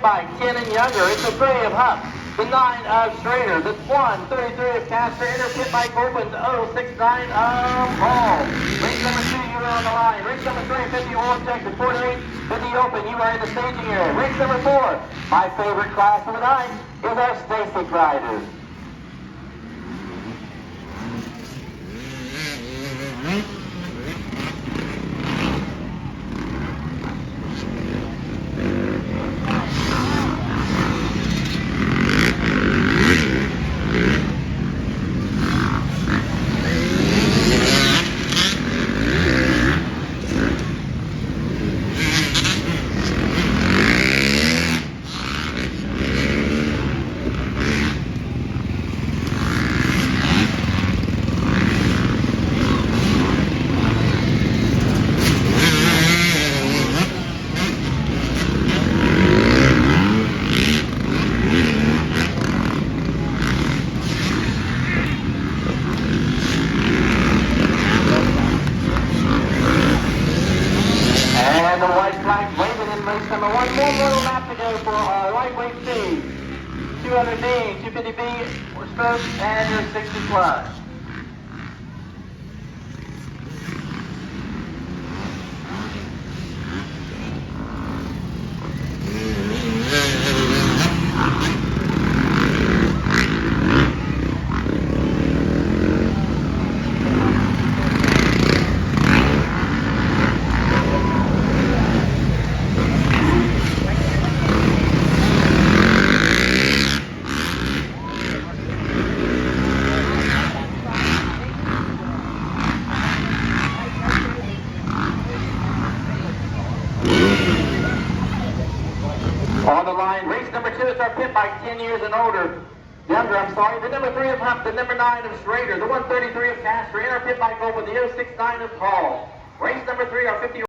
bike, 10 and younger. It's the 3 of Huff, the 9 of Schrader, the 133 of Casper. Inner pit bike opens, 069 of Hall. Race number 2, you are on the line. Race number 3, 50 oil check, the 48, 50 open. You are in the staging area. Race number 4, my favorite class of the night is our Stacy Riders. And the white flag waving in race number 1. One little lap to go for our lightweight speed. 200D, 250B, or strokes, and your 60 plus. On the line, race number 2 is our pit bike, 10 years and younger, I'm sorry. The number 3 of Huff, the number 9 of Schrader, the 133 of Casper. In our pit bike open, the 069 of Paul. Race number 3, our 50